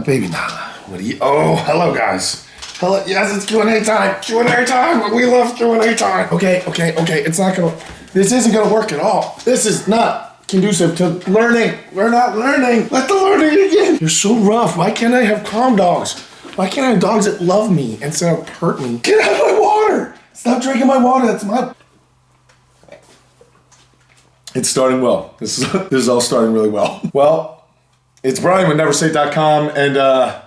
Baby Nala, what do you, oh, hello guys. Hello, yes, it's Q&A time. Q&A time, we love Q&A time. Okay, it's not gonna, this isn't gonna work at all. This is not conducive to learning. We're not learning. Let the learning begin. You're so rough. Why can't I have calm dogs? Why can't I have dogs that love me instead of hurt me? Get out of my water. Stop drinking my water, that's my... It's starting well. This is all starting really well. Well, it's Brian with neversay.com, and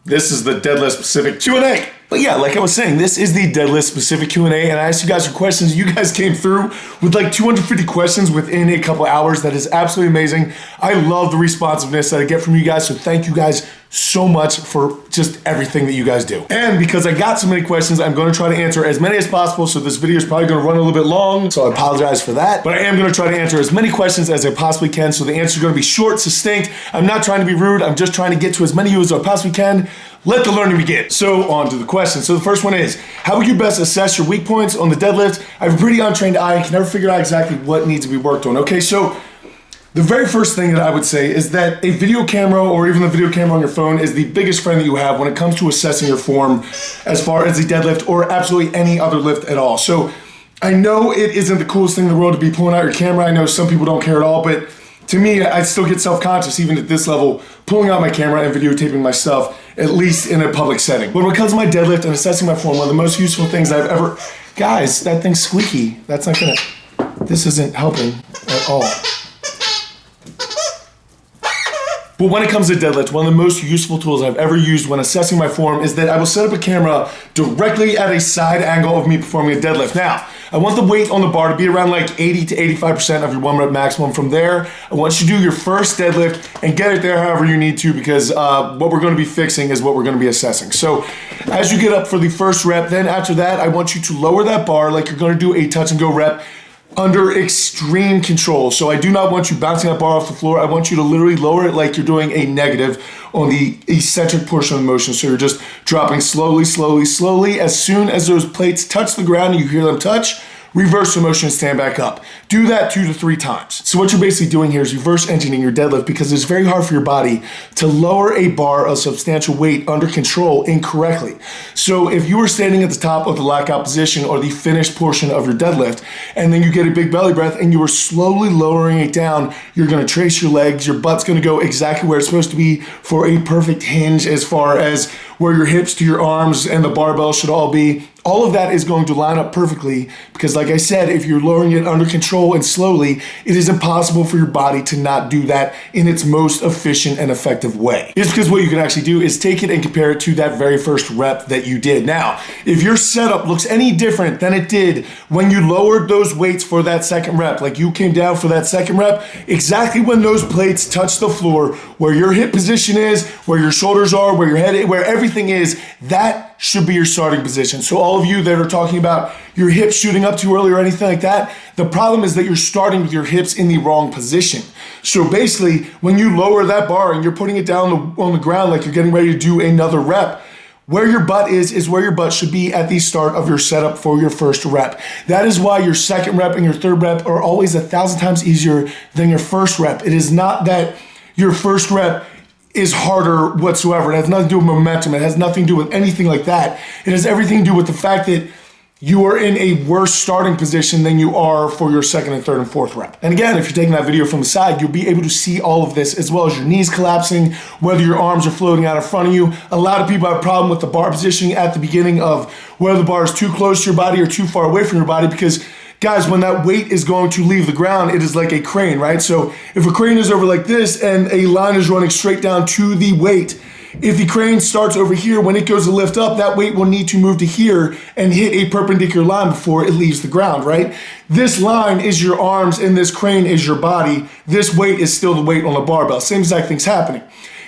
this is the deadlift specific Q&A. But yeah, like I was saying, this is the deadlift specific Q&A, and I asked you guys for questions. You guys came through with like 250 questions within a couple hours. That is absolutely amazing. I love the responsiveness that I get from you guys, so thank you guys so much for just everything that you guys do. And because I got so many questions, I'm going to try to answer as many as possible, so this video is probably going to run a little bit long, so I apologize for that. But I am going to try to answer as many questions as I possibly can, so the answer is going to be short, succinct. I'm not trying to be rude. I'm just trying to get to as many of you as I possibly can. Let the learning begin. So on to the questions. So the first one is, how would you best assess your weak points on the deadlift? I have a pretty untrained eye and can never figure out exactly what needs to be worked on. Okay, so the very first thing that I would say is that a video camera or even the video camera on your phone is the biggest friend that you have when it comes to assessing your form as far as the deadlift or absolutely any other lift at all. So I know it isn't the coolest thing in the world to be pulling out your camera. I know some people don't care at all, but to me, I still get self-conscious even at this level, pulling out my camera and videotaping myself, at least in a public setting. But when it comes to my deadlift and assessing my form, one of the most useful things I've ever... Guys, that thing's squeaky. That's not gonna... This isn't helping at all. But when it comes to deadlift, one of the most useful tools I've ever used when assessing my form is that I will set up a camera directly at a side angle of me performing a deadlift. Now, I want the weight on the bar to be around like 80 to 85% of your 1 rep maximum. From there, I want you to do your first deadlift and get it there however you need to, because what we're gonna be fixing is what we're gonna be assessing. So as you get up for the first rep, then after that, I want you to lower that bar like you're gonna do a touch and go rep under extreme control. So I do not want you bouncing that bar off the floor. I want you to literally lower it like you're doing a negative on the eccentric portion of the motion. So you're just dropping slowly, slowly, slowly. As soon as those plates touch the ground and you hear them touch, reverse the motion and stand back up. Do that 2 to 3 times. So what you're basically doing here is reverse engineering your deadlift, because it's very hard for your body to lower a bar of substantial weight under control incorrectly. So if you were standing at the top of the lockout position or the finished portion of your deadlift, and then you get a big belly breath and you are slowly lowering it down, you're gonna trace your legs, your butt's gonna go exactly where it's supposed to be for a perfect hinge as far as where your hips to your arms and the barbell should all be. All of that is going to line up perfectly, because like I said, if you're lowering it under control and slowly, it is impossible for your body to not do that in its most efficient and effective way. It's because what you can actually do is take it and compare it to that very first rep that you did. Now, if your setup looks any different than it did when you lowered those weights for that second rep, like you came down for that second rep, exactly when those plates touch the floor, where your hip position is, where your shoulders are, where your head is, where everything is, that should be your starting position. So all of you that are talking about your hips shooting up too early or anything like that, the problem is that you're starting with your hips in the wrong position. So basically, when you lower that bar and you're putting it down on the ground like you're getting ready to do another rep, where your butt is where your butt should be at the start of your setup for your first rep. That is why your second rep and your third rep are always 1,000 times easier than your first rep. It is not that your first rep is harder whatsoever. It has nothing to do with momentum. It has nothing to do with anything like that. It has everything to do with the fact that you are in a worse starting position than you are for your second and third and fourth rep. And again, if you're taking that video from the side, you'll be able to see all of this, as well as your knees collapsing, whether your arms are floating out in front of you. A lot of people have a problem with the bar positioning at the beginning of whether the bar is too close to your body or too far away from your body, because guys, when that weight is going to leave the ground, it is like a crane, right? So if a crane is over like this and a line is running straight down to the weight, if the crane starts over here, when it goes to lift up, that weight will need to move to here and hit a perpendicular line before it leaves the ground, right? This line is your arms and this crane is your body. This weight is still the weight on the barbell. Same exact thing's happening.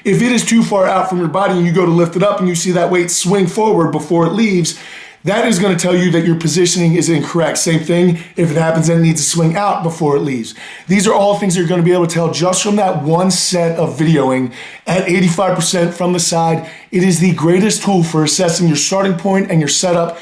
If it is too far out from your body and you go to lift it up and you see that weight swing forward before it leaves, that is going to tell you that your positioning is incorrect. Same thing if it happens and it needs to swing out before it leaves. These are all things you're going to be able to tell just from that one set of videoing at 85% from the side. It is the greatest tool for assessing your starting point and your setup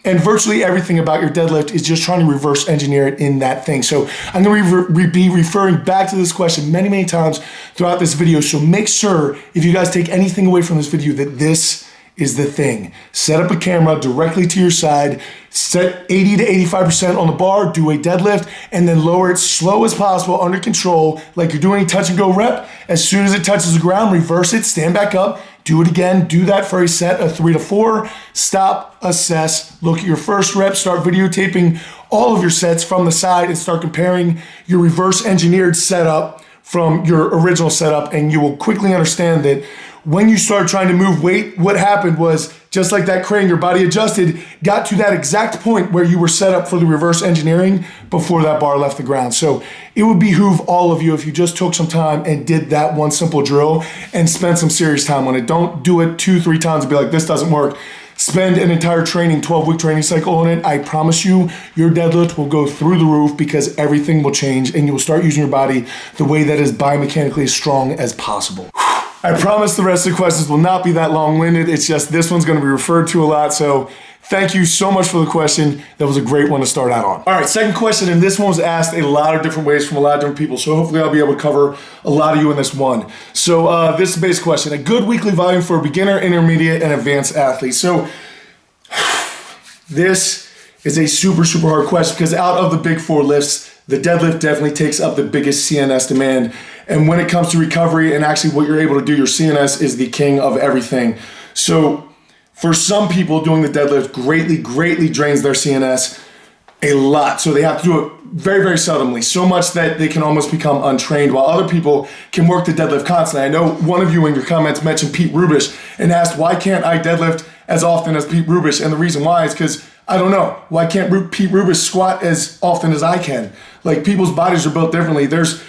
And virtually everything about your deadlift is just trying to reverse engineer it in that thing. So I'm going to be referring back to this question many, many times throughout this video. So make sure, if you guys take anything away from this video, that this is the thing. Set up a camera directly to your side, set 80 to 85% on the bar, do a deadlift, and then lower it slow as possible under control, like you're doing a touch and go rep. As soon as it touches the ground, reverse it, stand back up, do it again, do that for a set of 3 to 4, stop, assess, look at your first rep, start videotaping all of your sets from the side and start comparing your reverse engineered setup from your original setup, and you will quickly understand that when you start trying to move weight, what happened was, just like that crane, your body adjusted, got to that exact point where you were set up for the reverse engineering before that bar left the ground. So it would behoove all of you if you just took some time and did that one simple drill and spent some serious time on it. Don't do it 2-3 times and be like, this doesn't work. Spend an entire 12-week training cycle on it. I promise you, your deadlift will go through the roof because everything will change and you will start using your body the way that is biomechanically as strong as possible. I promise the rest of the questions will not be that long-winded. It's just this one's going to be referred to a lot. So thank you so much for the question. That was a great one to start out on. All right, second question, and this one was asked a lot of different ways from a lot of different people. So hopefully I'll be able to cover a lot of you in this one. So this is the basic question. A good weekly volume for a beginner, intermediate, and advanced athlete. So this is a super, super hard question because out of the big 4 lifts, the deadlift definitely takes up the biggest CNS demand. And when it comes to recovery and actually what you're able to do, your CNS is the king of everything. So for some people, doing the deadlift greatly drains their CNS a lot. So they have to do it very, very seldomly, so much that they can almost become untrained, while other people can work the deadlift constantly. I know one of you in your comments mentioned Pete Rubish and asked, why can't I deadlift as often as Pete Rubish? And the reason why is because, I don't know, why can't Pete Rubish squat as often as I can? Like, people's bodies are built differently. There's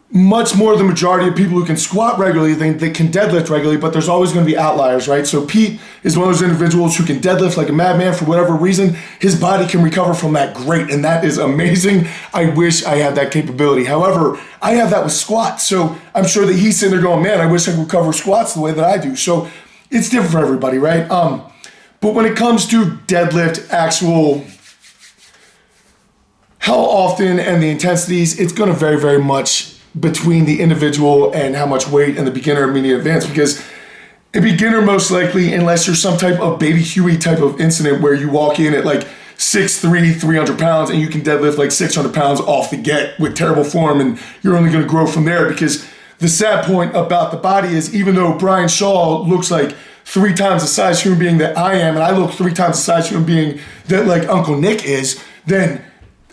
much more the majority of people who can squat regularly than they can deadlift regularly, but there's always going to be outliers, right? So Pete is one of those individuals who can deadlift like a madman for whatever reason. His body can recover from that great, and that is amazing. I wish I had that capability. However, I have that with squats, so I'm sure that he's sitting there going, man, I wish I could recover squats the way that I do. So it's different for everybody, right? But when it comes to deadlift, actual how often and the intensities, it's going to vary very much between the individual and how much weight and the beginner, intermediate, advanced, because a beginner most likely, unless you're some type of baby Huey type of incident where you walk in at like 6'3", 300 pounds and you can deadlift like 600 pounds off the get with terrible form, and you're only going to grow from there. Because the sad point about the body is, even though Brian Shaw looks like 3 times the size human being that I am, and I look 3 times the size human being that like Uncle Nick is, then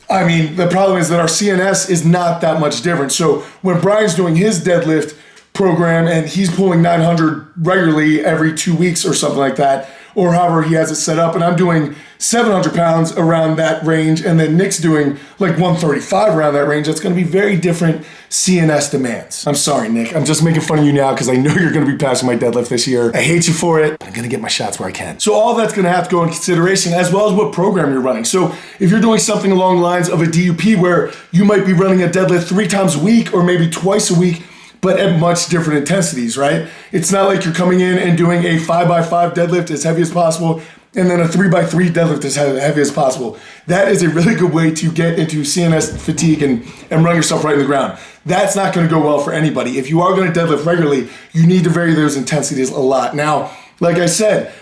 I mean, the problem is that our CNS is not that much different. So when Brian's doing his deadlift program and he's pulling 900 regularly every 2 weeks or something like that, or however he has it set up, and I'm doing 700 pounds around that range, and then Nick's doing like 135 around that range, that's going to be very different CNS demands. I'm sorry, Nick. I'm just making fun of you now because I know you're going to be passing my deadlift this year. I hate you for it, but I'm going to get my shots where I can. So all that's going to have to go in consideration, as well as what program you're running. So if you're doing something along the lines of a DUP where you might be running a deadlift 3 times a week or maybe twice a week, but at much different intensities, right? It's not like you're coming in and doing a 5x5 deadlift as heavy as possible and then a 3x3 deadlift as heavy as possible. That is a really good way to get into CNS fatigue and run yourself right in the ground. That's not going to go well for anybody. If you are going to deadlift regularly, you need to vary those intensities a lot. Now, like I said,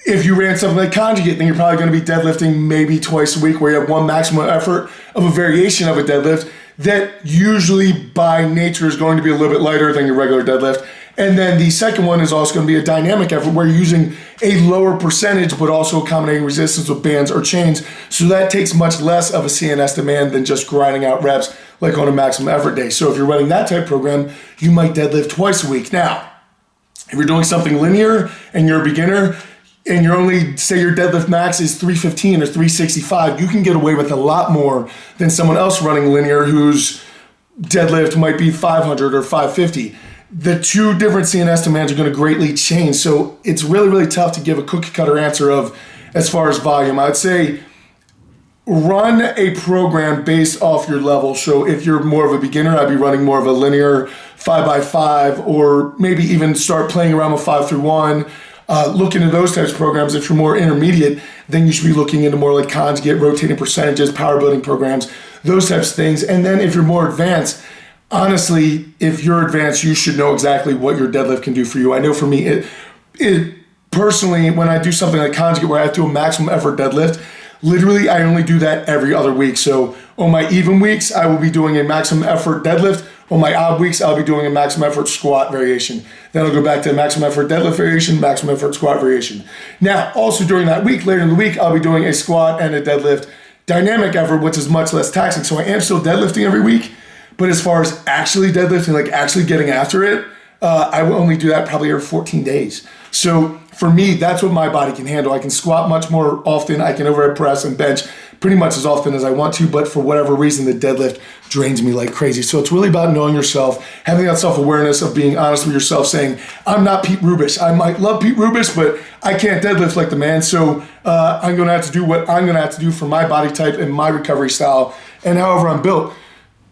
if you ran something like conjugate, then you're probably going to be deadlifting maybe twice a week, where you have one maximum effort of a variation of a deadlift that usually by nature is going to be a little bit lighter than your regular deadlift. And then the second one is also going to be a dynamic effort where you're using a lower percentage but also accommodating resistance with bands or chains. So that takes much less of a CNS demand than just grinding out reps like on a maximum effort day. So if you're running that type of program, you might deadlift twice a week. Now, if you're doing something linear and you're a beginner, and you're only, say your deadlift max is 315 or 365, you can get away with a lot more than someone else running linear whose deadlift might be 500 or 550. The two different CNS demands are going to greatly change. So it's really, really tough to give a cookie cutter answer of as far as volume. I'd say run a program based off your level. So if you're more of a beginner, I'd be running more of a linear 5x5, or maybe even start playing around with 5 through 1. look into those types of programs. If you're more intermediate, then you should be looking into more like conjugate, rotating percentages, power building programs, those types of things. And then if you're more advanced, honestly, if you're advanced, you should know exactly what your deadlift can do for you. I know for me, it personally, when I do something like conjugate where I have to do a maximum effort deadlift, literally I only do that every other week. So on my even weeks, I will be doing a maximum effort deadlift. On my odd weeks, I'll be doing a maximum effort squat variation. Then I'll go back to maximum effort deadlift variation, maximum effort squat variation. Now, also during that week, later in the week, I'll be doing a squat and a deadlift dynamic effort, which is much less taxing. So I am still deadlifting every week, but as far as actually deadlifting, like actually getting after it, I will only do that probably every 14 days. So for me, that's what my body can handle. I can squat much more often. I can overhead press and bench pretty much as often as I want to, but for whatever reason, the deadlift drains me like crazy. So it's really about knowing yourself, having that self-awareness of being honest with yourself, saying, I'm not Pete Rubish. I might love Pete Rubish, but I can't deadlift like the man. So I'm going to have to do what I'm going to have to do for my body type and my recovery style and however I'm built.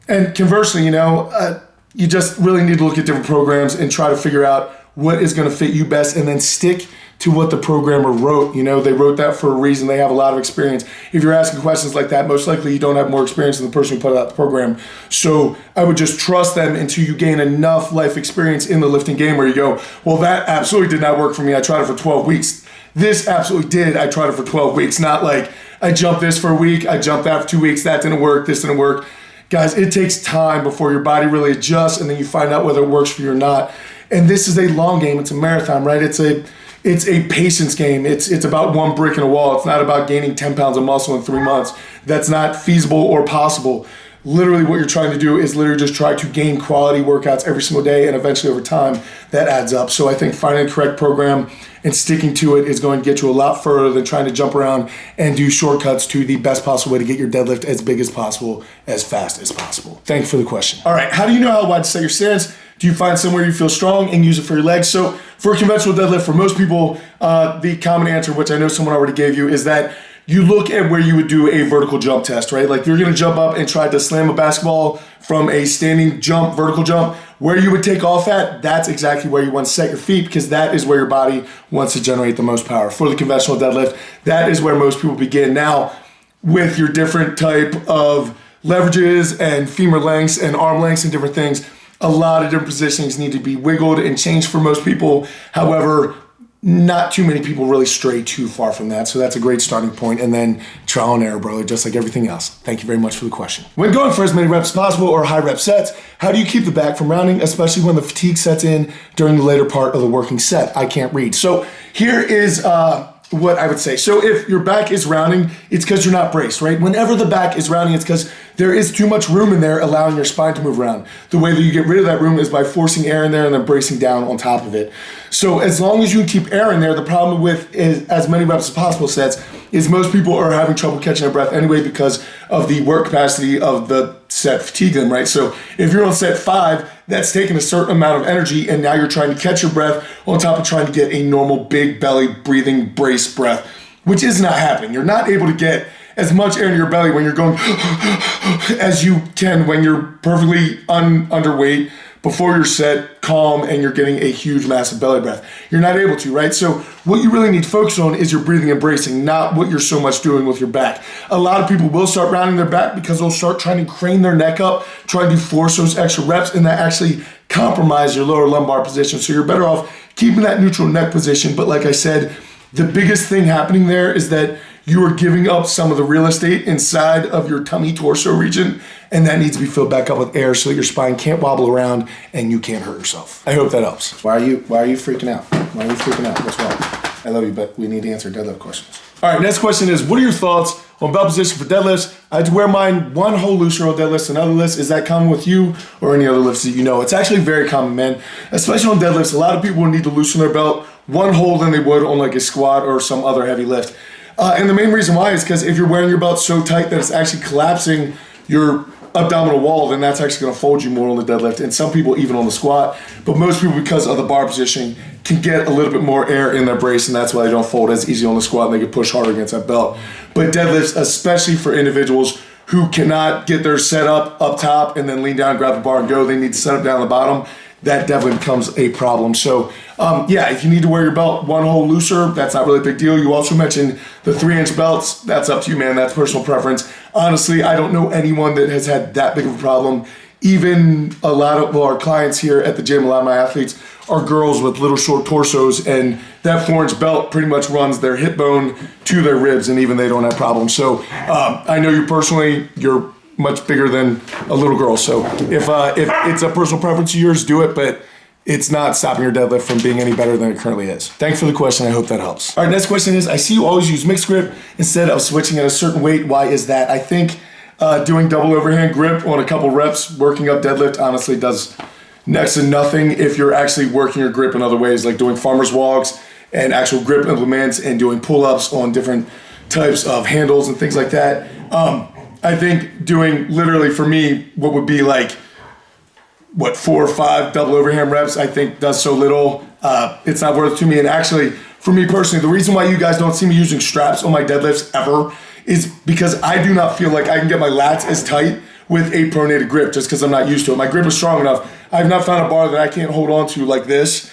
And conversely, you just really need to look at different programs and try to figure out what is going to fit you best and then stick to what the programmer wrote. They wrote that for a reason. They have a lot of experience. If you're asking questions like that, most likely you don't have more experience than the person who put out the program. So I would just trust them until you gain enough life experience in the lifting game where you go, well, that absolutely did not work for me. I tried it for 12 weeks. This absolutely did. I tried it for 12 weeks. Not like I jumped this for a week, I jumped that for 2 weeks, that didn't work, this didn't work. Guys, it takes time before your body really adjusts and then you find out whether it works for you or not. And this is a long game. It's a marathon, right? It's a patience game. It's about one brick in a wall. It's not about gaining 10 pounds of muscle in 3 months. That's not feasible or possible. Literally what you're trying to do is literally just try to gain quality workouts every single day, and eventually over time that adds up. So I think finding the correct program and sticking to it is going to get you a lot further than trying to jump around and do shortcuts to the best possible way to get your deadlift as big as possible, as fast as possible. Thank you for the question. All right, how do you know how wide to set your stance? Do you find somewhere you feel strong and use it for your legs? So for a conventional deadlift, for most people, the common answer, which I know someone already gave you, is that you look at where you would do a vertical jump test, right? Like you're gonna jump up and try to slam a basketball from a standing jump, vertical jump. Where you would take off at, that's exactly where you want to set your feet because that is where your body wants to generate the most power. For the conventional deadlift, that is where most people begin. Now, with your different type of leverages and femur lengths and arm lengths and different things, a lot of different positions need to be wiggled and changed for most people. However, not too many people really stray too far from that. So that's a great starting point. And then trial and error, brother, just like everything else. Thank you very much for the question. When going for as many reps as possible or high rep sets, how do you keep the back from rounding, especially when the fatigue sets in during the later part of the working set? I can't read. So here is what I would say. So if your back is rounding, it's because you're not braced, right? Whenever the back is rounding, it's because there is too much room in there allowing your spine to move around. The way that you get rid of that room is by forcing air in there and then bracing down on top of it. So as long as you keep air in there, the problem with as many reps as possible sets is most people are having trouble catching their breath anyway because of the work capacity of the set fatigue them, right? So if you're on set 5, that's taking a certain amount of energy and now you're trying to catch your breath on top of trying to get a normal big belly breathing brace breath, which is not happening. You're not able to get as much air in your belly when you're going as you can when you're perfectly underweight before you're set, calm, and you're getting a huge, massive belly breath. You're not able to, right? So what you really need to focus on is your breathing and bracing, not what you're so much doing with your back. A lot of people will start rounding their back because they'll start trying to crane their neck up, trying to force those extra reps, and that actually compromise your lower lumbar position. So you're better off keeping that neutral neck position. But like I said, the biggest thing happening there is that you are giving up some of the real estate inside of your tummy torso region, and that needs to be filled back up with air so that your spine can't wobble around and you can't hurt yourself. I hope that helps. Why are you freaking out? Why are you freaking out? What's wrong? I love you, but we need to answer deadlift questions. All right, next question is, what are your thoughts on belt position for deadlifts? I had to wear mine one hole looser on deadlifts than other lifts. Is that common with you or any other lifts that you know? It's actually very common, man. Especially on deadlifts, a lot of people need to loosen their belt one hole than they would on like a squat or some other heavy lift. And the main reason why is because if you're wearing your belt so tight that it's actually collapsing your abdominal wall, then that's actually going to fold you more on the deadlift, and some people even on the squat. But most people, because of the bar positioning, can get a little bit more air in their brace, and that's why they don't fold as easy on the squat and they can push harder against that belt. But deadlifts, especially for individuals who cannot get their set up top and then lean down, grab the bar and go, they need to set up down the bottom. that definitely becomes a problem. So yeah, if you need to wear your belt one hole looser, that's not really a big deal. You also mentioned the 3-inch belts. That's up to you, man. That's personal preference. Honestly, I don't know anyone that has had that big of a problem. Even a lot of our clients here at the gym, a lot of my athletes are girls with little short torsos, and that 4-inch belt pretty much runs their hip bone to their ribs, and even they don't have problems. So I know you personally, you're much bigger than a little girl. So if it's a personal preference of yours, do it, but it's not stopping your deadlift from being any better than it currently is. Thanks for the question. I hope that helps. All right, next question is, I see you always use mixed grip instead of switching at a certain weight. Why is that? I think doing double overhand grip on a couple reps, working up deadlift, honestly does next to nothing if you're actually working your grip in other ways, like doing farmer's walks and actual grip implements and doing pull-ups on different types of handles and things like that. I think doing literally for me, what would be like, 4 or 5 double overhand reps, I think does so little. It's not worth it to me. And actually, for me personally, the reason why you guys don't see me using straps on my deadlifts ever is because I do not feel like I can get my lats as tight with a pronated grip just because I'm not used to it. My grip is strong enough. I've not found a bar that I can't hold on to like this.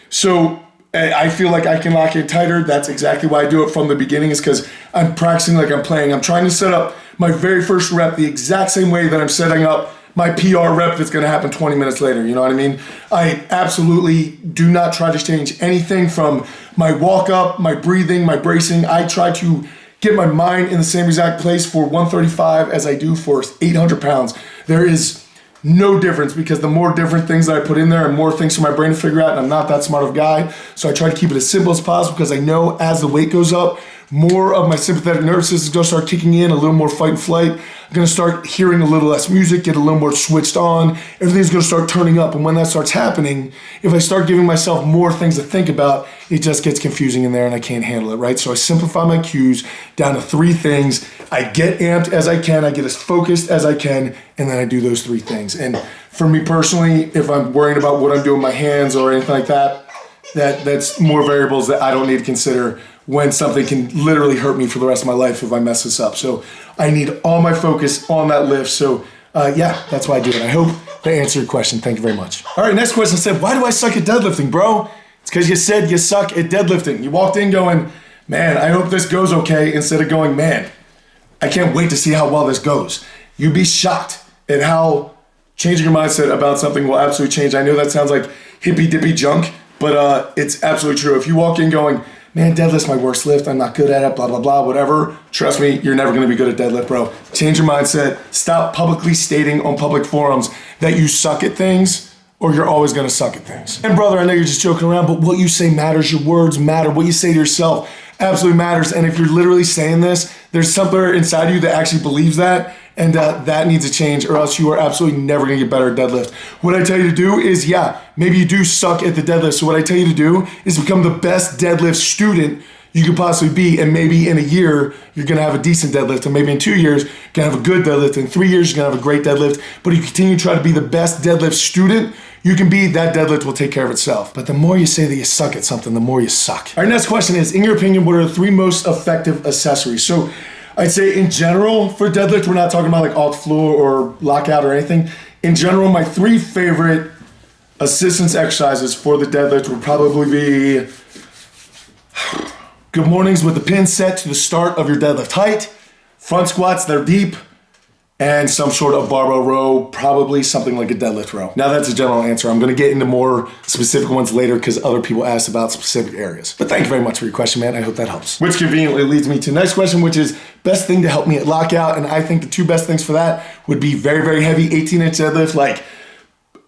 So I feel like I can lock in tighter. That's exactly why I do it from the beginning, is because I'm practicing like I'm playing. I'm trying to set up my very first rep the exact same way that I'm setting up my PR rep that's going to happen 20 minutes later. You know what I mean? I absolutely do not try to change anything from my walk up, my breathing, my bracing. I try to get my mind in the same exact place for 135 as I do for 800 pounds. There is no difference, because the more different things that I put in there and more things for my brain to figure out, and I'm not that smart of a guy, so I try to keep it as simple as possible, because I know as the weight goes up, more of my sympathetic nervous system is going to start kicking in, a little more fight and flight. I'm going to start hearing a little less music, get a little more switched on. Everything's going to start turning up. And when that starts happening, if I start giving myself more things to think about, it just gets confusing in there and I can't handle it, right? So I simplify my cues down to 3 things. I get amped as I can. I get as focused as I can. And then I do those 3 things. And for me personally, if I'm worrying about what I'm doing with my hands or anything like that, that's more variables that I don't need to consider when something can literally hurt me for the rest of my life if I mess this up. So I need all my focus on that lift. So yeah, that's why I do it. I hope that answered your question. Thank you very much. All right, next question said, why do I suck at deadlifting, bro? It's because you said you suck at deadlifting. You walked in going, man, I hope this goes okay, instead of going, man, I can't wait to see how well this goes. You'd be shocked at how changing your mindset about something will absolutely change. I know that sounds like hippy dippy junk, but it's absolutely true. If you walk in going, man, deadlift's my worst lift, I'm not good at it, blah, blah, blah, whatever. Trust me, you're never gonna be good at deadlift, bro. Change your mindset. Stop publicly stating on public forums that you suck at things, or you're always gonna suck at things. And brother, I know you're just joking around, but what you say matters. Your words matter. What you say to yourself absolutely matters. And if you're literally saying this, there's something inside you that actually believes that, and that needs to change, or else you are absolutely never gonna get better at deadlift. What I tell you to do is, yeah, maybe you do suck at the deadlift. So what I tell you to do is become the best deadlift student you could possibly be. And maybe in a year, you're gonna have a decent deadlift. And maybe in 2 years, you're gonna have a good deadlift. In 3 years, you're gonna have a great deadlift. But if you continue to try to be the best deadlift student you can be, that deadlift will take care of itself. But the more you say that you suck at something, the more you suck. Our next question is, in your opinion, what are the 3 most effective accessories? So I'd say in general for deadlift, we're not talking about like alt floor or lockout or anything. In general, my 3 favorite assistance exercises for the deadlift would probably be good mornings with the pin set to the start of your deadlift height, front squats that are deep, and some sort of barbell row, probably something like a deadlift row. Now that's a general answer. I'm gonna get into more specific ones later because other people asked about specific areas. But thank you very much for your question, man. I hope that helps. Which conveniently leads me to the next question, which is best thing to help me at lockout. And I think the 2 best things for that would be very, very heavy 18-inch deadlift, like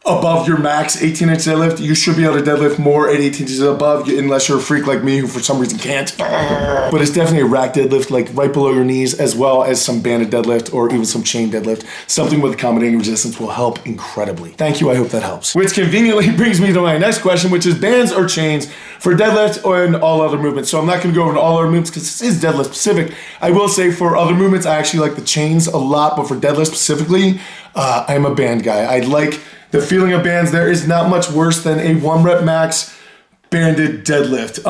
above your max 18-inch deadlift. You should be able to deadlift more at 18 inches above, unless you're a freak like me who for some reason can't. But it's definitely a rack deadlift, like right below your knees, as well as some banded deadlift or even some chain deadlift. Something with accommodating resistance will help incredibly. Thank you, I hope that helps. Which conveniently brings me to my next question, which is bands or chains for deadlift and all other movements. So I'm not gonna go over all other movements because this is deadlift specific. I will say for other movements, I actually like the chains a lot, but for deadlift specifically, I'm a band guy. I like the feeling of bands. There is not much worse than a 1 rep max banded deadlift.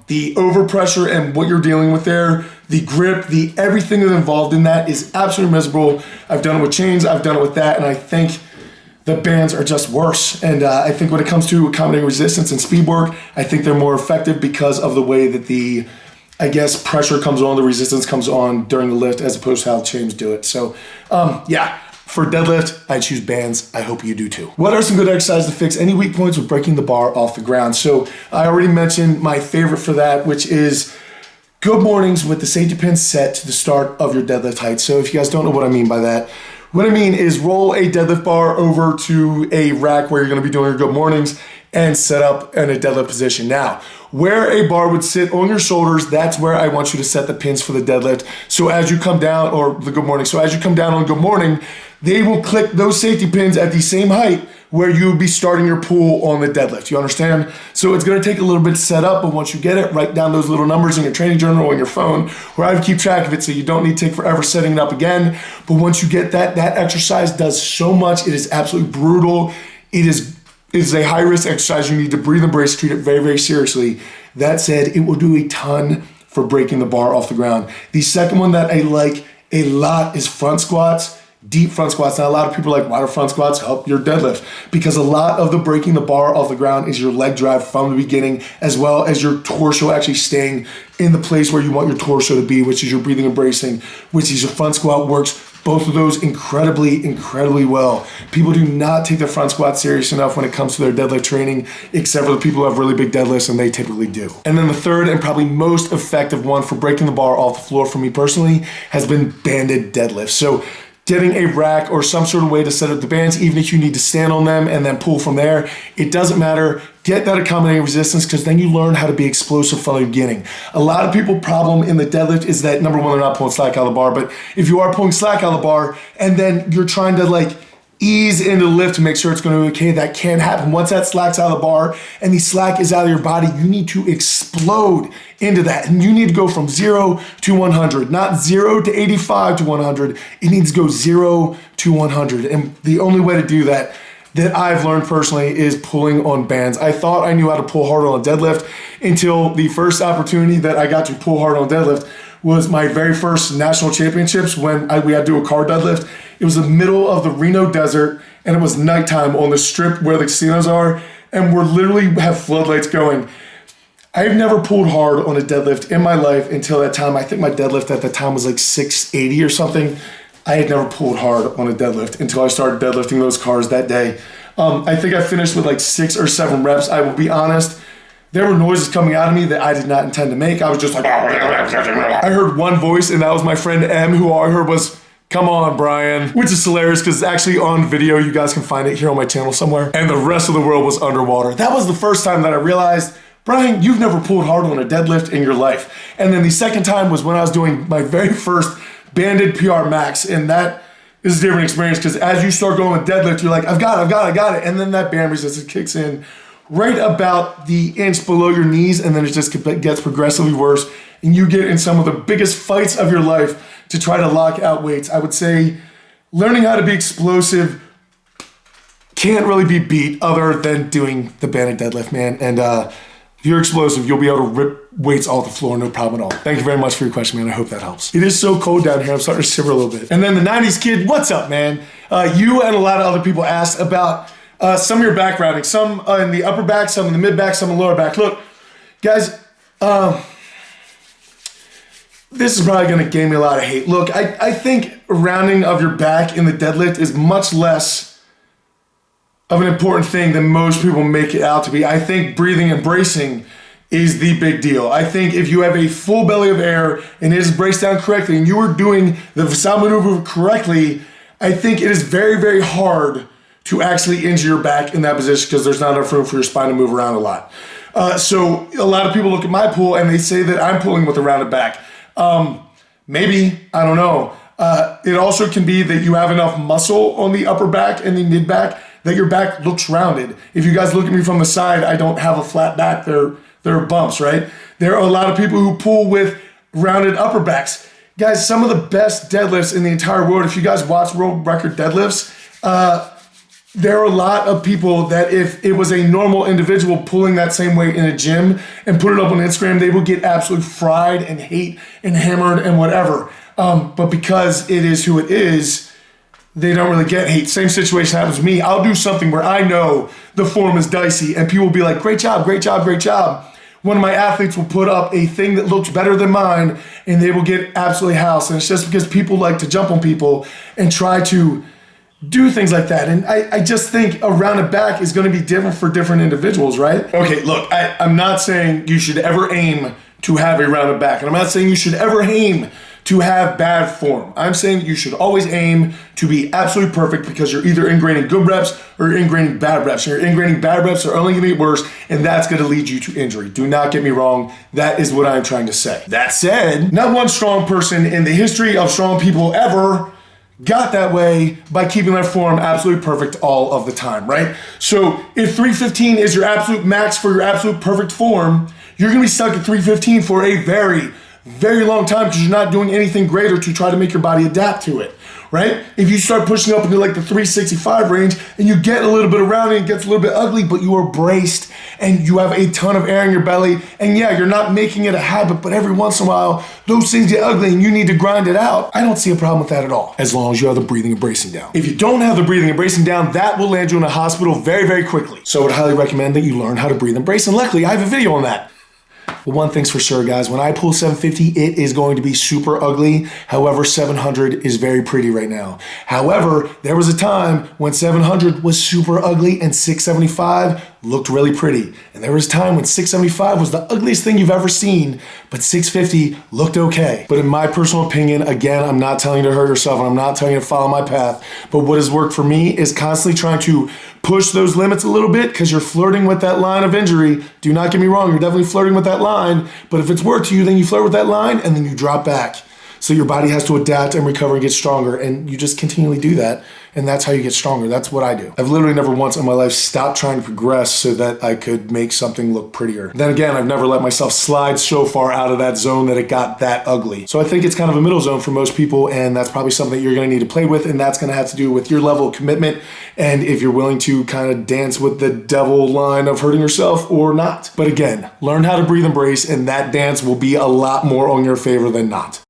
The overpressure and what you're dealing with there, the grip, the everything that's involved in that is absolutely miserable. I've done it with chains, I've done it with that, and I think the bands are just worse. And I think when it comes to accommodating resistance and speed work, I think they're more effective because of the way that the, I guess, pressure comes on, the resistance comes on during the lift as opposed to how chains do it. So yeah, for deadlift, I choose bands. I hope you do too. What are some good exercises to fix any weak points with breaking the bar off the ground? So I already mentioned my favorite for that, which is good mornings with the safety pin set to the start of your deadlift height. So if you guys don't know what I mean by that, what I mean is roll a deadlift bar over to a rack where you're gonna be doing your good mornings and set up in a deadlift position. Now, where a bar would sit on your shoulders, that's where I want you to set the pins for the deadlift. So as you come down, or the good morning, so as you come down on good morning, they will click those safety pins at the same height where you would be starting your pull on the deadlift. You understand? So it's gonna take a little bit to set up, but once you get it, write down those little numbers in your training journal or on your phone, where I would keep track of it so you don't need to take forever setting it up again. But once you get that, that exercise does so much. It is absolutely brutal. It is a high-risk exercise. You need to breathe and brace, treat it very, very seriously. That said, it will do a ton for breaking the bar off the ground. The second one that I like a lot is front squats, deep front squats. Now, a lot of people are like, why do front squats help your deadlift? Because a lot of the breaking the bar off the ground is your leg drive from the beginning, as well as your torso actually staying in the place where you want your torso to be, which is your breathing and bracing, which is your front squat works. Both of those incredibly, incredibly well. People do not take their front squat serious enough when it comes to their deadlift training, except for the people who have really big deadlifts, and they typically do. And then the third and probably most effective one for breaking the bar off the floor for me personally has been banded deadlifts. So getting a rack or some sort of way to set up the bands, even if you need to stand on them and then pull from there, it doesn't matter. Get that accommodating resistance, because then you learn how to be explosive from the beginning. A lot of people's problem in the deadlift is that, number one, they're not pulling slack out of the bar, but if you are pulling slack out of the bar and then you're trying to like ease into the lift to make sure it's going to be okay, that can happen. Once that slack's out of the bar and the slack is out of your body, you need to explode into that. And you need to go from 0 to 100, not 0 to 85 to 100. It needs to go 0 to 100. And the only way to do that I've learned personally is pulling on bands. I thought I knew how to pull hard on a deadlift until the first opportunity that I got to pull hard on a deadlift was my very first national championships when we had to do a car deadlift. It was the middle of the Reno desert and it was nighttime on the strip where the casinos are, and we're literally have floodlights going. I've never pulled hard on a deadlift in my life until that time. I think my deadlift at the time was like 680 or something. I had never pulled hard on a deadlift until I started deadlifting those cars that day. I think I finished with like 6 or 7 reps. I will be honest, there were noises coming out of me that I did not intend to make. I was just like, I heard one voice, and that was my friend M, who all I heard was, "Come on, Brian," which is hilarious because it's actually on video. You guys can find it here on my channel somewhere. And the rest of the world was underwater. That was the first time that I realized, Brian, you've never pulled hard on a deadlift in your life. And then the second time was when I was doing my very first banded PR max, and that is a different experience because as you start going with deadlift, you're like, I got it. And then that band resistance kicks in right about the inch below your knees, and then it just gets progressively worse, and you get in some of the biggest fights of your life to try to lock out weights. I would say learning how to be explosive can't really be beat other than doing the banded deadlift, man. And if you're explosive, you'll be able to rip weights off the floor, no problem at all. Thank you very much for your question, man. I hope that helps. It is so cold down here. I'm starting to shiver a little bit. And then the 90s kid, what's up, man? You and a lot of other people asked about some of your back rounding, some in the upper back, some in the mid back, some in the lower back. Look, guys, this is probably going to gain me a lot of hate. Look, I think rounding of your back in the deadlift is much less of an important thing than most people make it out to be. I think breathing and bracing is the big deal. I think if you have a full belly of air and it is braced down correctly and you are doing the facade maneuver correctly, I think it is very, very hard to actually injure your back in that position because there's not enough room for your spine to move around a lot. So a lot of people look at my pull and they say that I'm pulling with a rounded back. Maybe, I don't know. It also can be that you have enough muscle on the upper back and the mid back that your back looks rounded. If you guys look at me from the side, I don't have a flat back. There are bumps, right? There are a lot of people who pull with rounded upper backs. Guys, some of the best deadlifts in the entire world, if you guys watch world record deadlifts, there are a lot of people that if it was a normal individual pulling that same weight in a gym and put it up on Instagram, they would get absolutely fried and hate and hammered and whatever. But because it is who it is, they don't really get hate. Same situation happens with me. I'll do something where I know the form is dicey and people will be like, great job, great job, great job. One of my athletes will put up a thing that looks better than mine and they will get absolutely housed. And it's just because people like to jump on people and try to do things like that. And I just think a rounded back is going to be different for different individuals, right? Okay, look, I'm not saying you should ever aim to have a rounded back. And I'm not saying you should ever aim to have bad form. I'm saying you should always aim to be absolutely perfect because you're either ingraining good reps or ingraining bad reps. And you're ingraining bad reps are only gonna get worse, and that's gonna lead you to injury. Do not get me wrong. That is what I'm trying to say. That said, not one strong person in the history of strong people ever got that way by keeping their form absolutely perfect all of the time, right? So if 315 is your absolute max for your absolute perfect form, you're gonna be stuck at 315 for a very, very long time because you're not doing anything greater to try to make your body adapt to it, right? If you start pushing up into like the 365 range and you get a little bit around and it gets a little bit ugly, but you are braced and you have a ton of air in your belly, and yeah, you're not making it a habit, but every once in a while, those things get ugly and you need to grind it out. I don't see a problem with that at all, as long as you have the breathing and bracing down. If you don't have the breathing and bracing down, that will land you in a hospital very, very quickly. So I would highly recommend that you learn how to breathe and brace, and luckily I have a video on that. But one thing's for sure, guys, when I pull 750, it is going to be super ugly. However, 700 is very pretty right now. However, there was a time when 700 was super ugly and 675 looked really pretty. And there was a time when 675 was the ugliest thing you've ever seen, but 650 looked okay. But in my personal opinion, again, I'm not telling you to hurt yourself and I'm not telling you to follow my path, but what has worked for me is constantly trying to push those limits a little bit because you're flirting with that line of injury. Do not get me wrong, you're definitely flirting with that line, but if it's worked to you, then you flirt with that line and then you drop back. So your body has to adapt and recover and get stronger, and you just continually do that, and that's how you get stronger. That's what I do. I've literally never once in my life stopped trying to progress so that I could make something look prettier. Then again, I've never let myself slide so far out of that zone that it got that ugly. So I think it's kind of a middle zone for most people, and that's probably something that you're gonna need to play with, and that's gonna have to do with your level of commitment and if you're willing to kind of dance with the devil line of hurting yourself or not. But again, learn how to breathe and brace, and that dance will be a lot more on your favor than not.